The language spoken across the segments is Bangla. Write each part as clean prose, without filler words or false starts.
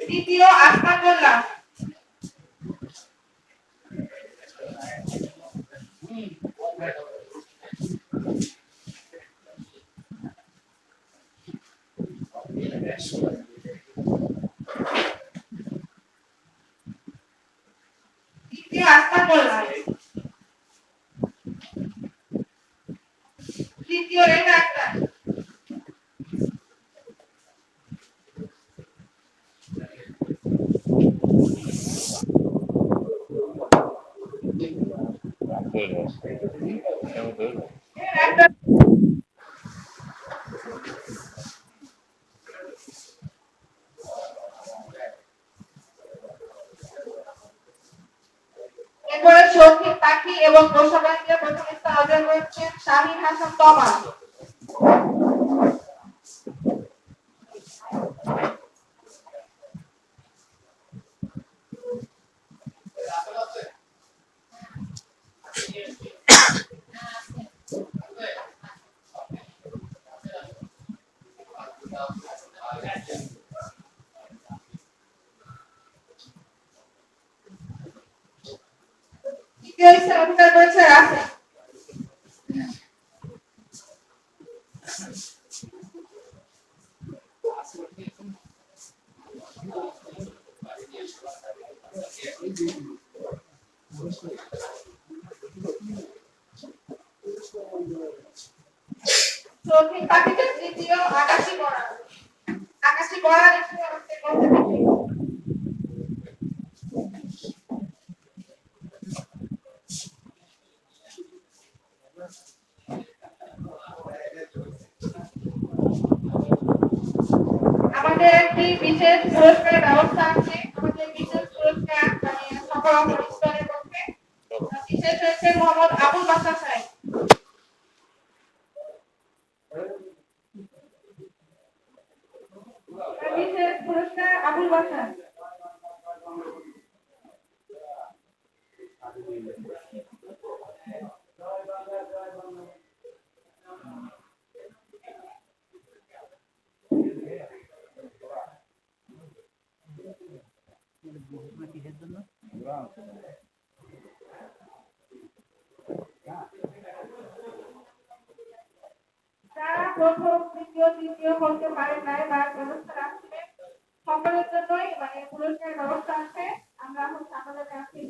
দ্বিতীয় আসমানুল্লাহ, দ্বিতীয় আসমানুল্লাহ, তৃতীয় রেখা আক্তার, এরপরে শৌখিন পাখি এবং পোষাবাহীদের প্রথম স্থান অর্জন করেছেন শাহিন হাসান তমা। দ্বিতীয় স্থান অধিকার করেছে রাফি। শৌখিন পাখিদের তৃতীয় আকাশী বড়া। আকাশী বড়া আমাদের একটি বিশেষ পুরস্কার ব্যবস্থা আছে। আমাদের বিশেষ পুরস্কার সকল অনুষ্ঠানের পক্ষে বিশেষ হয়েছে মোহাম্মদ আবুল বাসার সাহেব। বিশেষ পুরস্কার আবুল বাসার। যারা প্রথম দ্বিতীয় তৃতীয় হতে পারে নাই বা ব্যবস্থা রাখছে সকলের জন্যই পুরস্কার ব্যবস্থা আছে। আমরা এখন আমাদের কাছে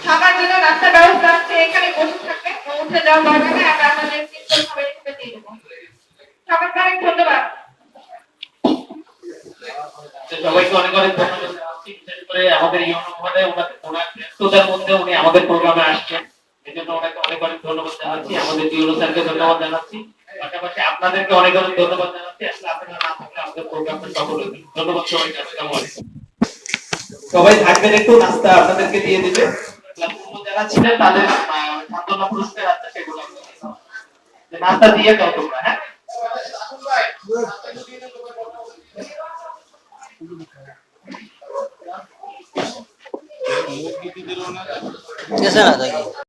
থাকার জন্য রাস্তার ব্যবস্থা আছে, এখানে বসে থাকবে, উঠে যাওয়া দরকার নেই। আমরা আমাদের সিস্টেম সবাই এখানে দিয়ে দেবো। সবাইকে অনেক ধন্যবাদ। সবাইকে অনেক অনেক ধন্যবাদ জানাচ্ছি, বিশেষ করে আমাদের ইউনো মহোদয় ওনার ব্যস্ততার মধ্যে উনি আমাদের প্রোগ্রামে আসছেন, এজন্য ওনাকে অনেক অনেক ধন্যবাদ জানাচ্ছি। আমাদের ইউনো স্যারকে ধন্যবাদ জানাচ্ছি, পাশাপাশি আপনাদেরকে অনেক অনেক ধন্যবাদ জানাচ্ছি। আসলে আপনারা না থাকলে আমাদের প্রোগ্রামটা সফল হবে। ধন্যবাদ সবাইকে। আসসালামু আলাইকুম। সবাই থাকবেন, একটু নাস্তা আপনাদেরকে দিয়ে দিবে। যারা ছিলেন তাদের সান্ত্বনা পুরস্কার আছে, সেগুলো আমরা দিলাম। যে নাস্তা দিয়ে দাও তোমরা, হ্যাঁ। कैसा रहा था